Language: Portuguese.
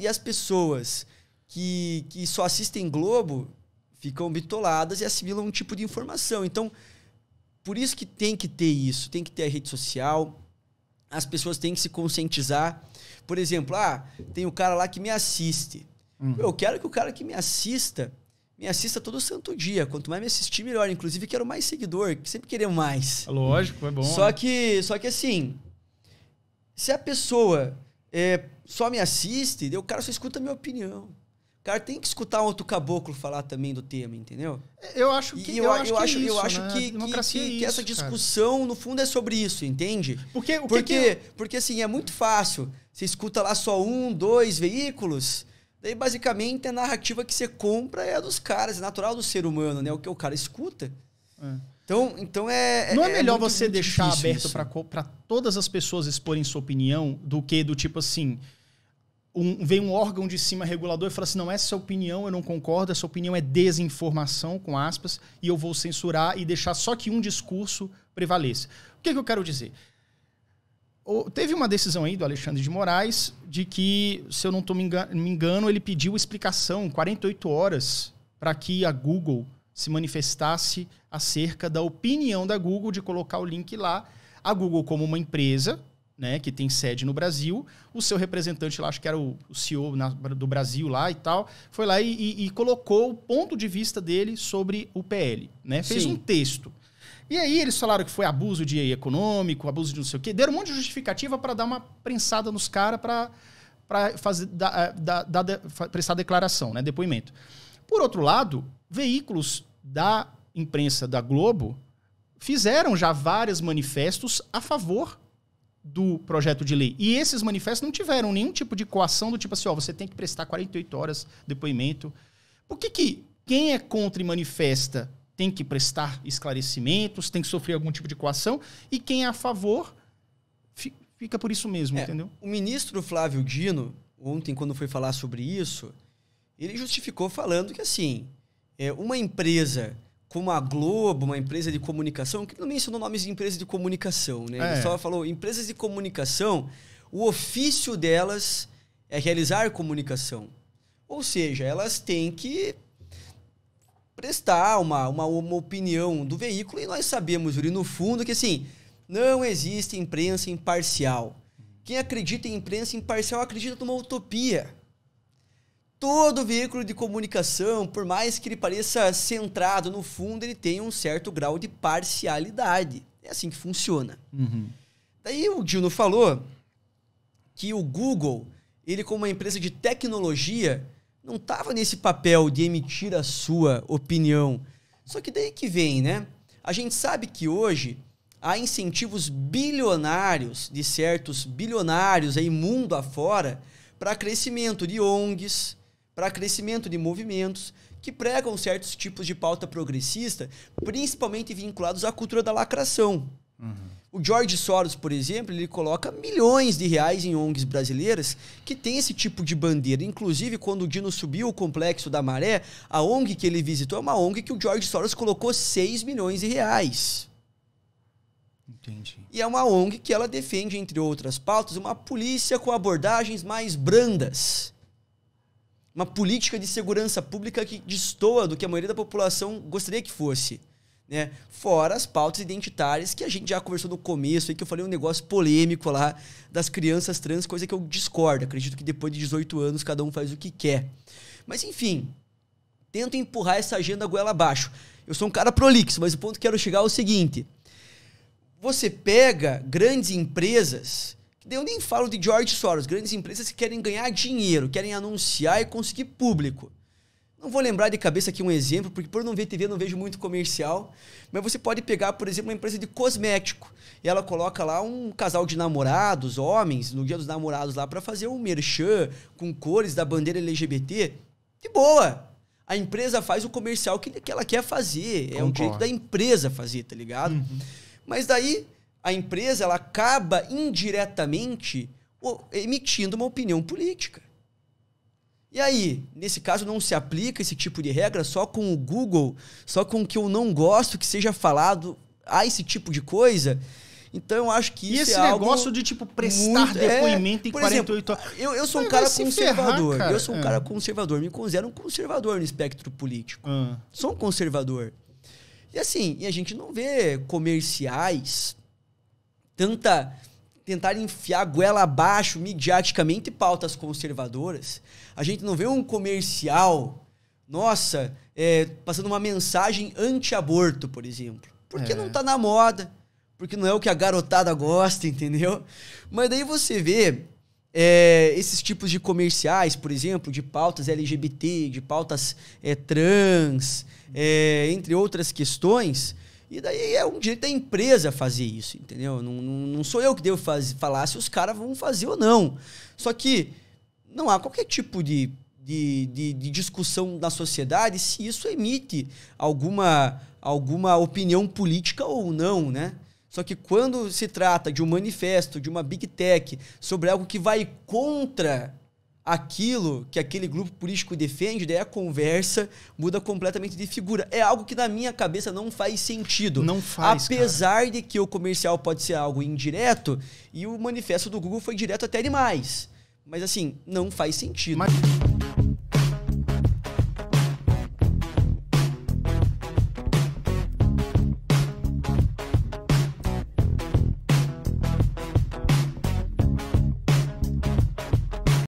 E as pessoas que só assistem Globo ficam bitoladas e assimilam um tipo de informação. Então, por isso que tem que ter isso. Tem que ter a rede social. As pessoas têm que se conscientizar. Por exemplo, tem o cara lá que me assiste. Eu quero que o cara que me assista todo santo dia. Quanto mais me assistir, melhor. Inclusive, quero mais seguidor. Sempre queremos mais. Lógico, é bom. Só que assim, se a pessoa só me assiste, o cara só escuta a minha opinião. O cara tem que escutar um outro caboclo falar também do tema, entendeu? Eu acho que essa discussão, cara, no fundo, é sobre isso, entende? Porque assim, é muito fácil. Você escuta lá só 1, 2 veículos, daí basicamente a narrativa que você compra é a dos caras, é natural do ser humano, né? O que o cara escuta. Então Não é melhor você deixar aberto para todas as pessoas exporem sua opinião do que do tipo assim... vem um órgão de cima regulador e fala assim, não, essa opinião eu não concordo, essa opinião é desinformação, com aspas, e eu vou censurar e deixar só que um discurso prevaleça. O que eu quero dizer? Teve uma decisão aí do Alexandre de Moraes de que, se eu não me engano, ele pediu explicação, 48 horas, para que a Google se manifestasse acerca da opinião da Google de colocar o link lá. A Google, como uma empresa, né, que tem sede no Brasil, o seu representante lá, acho que era o CEO do Brasil lá e tal, foi lá e colocou o ponto de vista dele sobre o PL, né? Fez um texto. E aí eles falaram que foi abuso de econômico, abuso de não sei o quê, deram um monte de justificativa para dar uma prensada nos caras para prestar declaração, né, depoimento. Por outro lado, veículos da imprensa da Globo fizeram já vários manifestos a favor do projeto de lei. E esses manifestos não tiveram nenhum tipo de coação do tipo assim, você tem que prestar 48 horas depoimento. Por que quem é contra e manifesta tem que prestar esclarecimentos, tem que sofrer algum tipo de coação, e quem é a favor fica por isso mesmo, entendeu? O ministro Flávio Dino, ontem, quando foi falar sobre isso, ele justificou falando que, assim, uma empresa como a Globo, uma empresa de comunicação, que não mencionou nomes de empresas de comunicação, né? Ele só falou, empresas de comunicação, o ofício delas é realizar comunicação. Ou seja, elas têm que prestar uma opinião do veículo, e nós sabemos, Yuri, no fundo, que assim, não existe imprensa imparcial. Quem acredita em imprensa imparcial acredita numa utopia. Todo veículo de comunicação, por mais que ele pareça centrado, no fundo, ele tem um certo grau de parcialidade. É assim que funciona. Daí o Dino falou que o Google, ele como uma empresa de tecnologia, não estava nesse papel de emitir a sua opinião. Só que daí que vem, né? A gente sabe que hoje há incentivos bilionários, de certos bilionários aí mundo afora, para crescimento de ONGs, para crescimento de movimentos que pregam certos tipos de pauta progressista, principalmente vinculados à cultura da lacração. O George Soros, por exemplo, ele coloca milhões de reais em ONGs brasileiras que tem esse tipo de bandeira. Inclusive, quando o Dino subiu o Complexo da Maré, a ONG que ele visitou é uma ONG que o George Soros colocou 6 milhões de reais. Entendi. E é uma ONG que ela defende, entre outras pautas, uma polícia com abordagens mais brandas. Uma política de segurança pública que destoa do que a maioria da população gostaria que fosse. Né? Fora as pautas identitárias que a gente já conversou no começo, aí que eu falei um negócio polêmico lá das crianças trans, coisa que eu discordo. Acredito que depois de 18 anos cada um faz o que quer. Mas enfim, tento empurrar essa agenda goela abaixo. Eu sou um cara prolixo, mas o ponto que quero chegar é o seguinte. Você pega grandes empresas, eu nem falo de George Soros, grandes empresas que querem ganhar dinheiro, querem anunciar e conseguir público. Não vou lembrar de cabeça aqui um exemplo, porque por não ver TV eu não vejo muito comercial, mas você pode pegar, por exemplo, uma empresa de cosmético, e ela coloca lá um casal de namorados, homens, no dia dos namorados lá, para fazer um merchan com cores da bandeira LGBT. De boa! A empresa faz o comercial que ela quer fazer, é o direito da empresa fazer, tá ligado? Mas daí a empresa ela acaba indiretamente emitindo uma opinião política. E aí, nesse caso, não se aplica esse tipo de regra só com o Google, só com o que eu não gosto que seja falado a esse tipo de coisa. Então eu acho que isso esse negócio de, tipo, prestar depoimento em 48 horas. Eu sou um cara conservador. Eu sou um cara conservador. Me considero um conservador no espectro político. Sou um conservador. E assim, a gente não vê comerciais tentar enfiar a goela abaixo midiaticamente pautas conservadoras. A gente não vê um comercial, passando uma mensagem anti-aborto, por exemplo. Porque não tá na moda, porque não é o que a garotada gosta, entendeu? Mas daí você vê esses tipos de comerciais, por exemplo, de pautas LGBT, de pautas trans, entre outras questões, e daí é um direito da empresa fazer isso, entendeu? Não sou eu que devo falar se os caras vão fazer ou não. Só que não há qualquer tipo de discussão na sociedade se isso emite alguma opinião política ou não, né? Só que quando se trata de um manifesto, de uma big tech, sobre algo que vai contra aquilo que aquele grupo político defende, daí a conversa muda completamente de figura. É algo que na minha cabeça não faz sentido. Não faz, apesar de que o comercial pode ser algo indireto, e o manifesto do Google foi direto até demais. Mas assim, não faz sentido.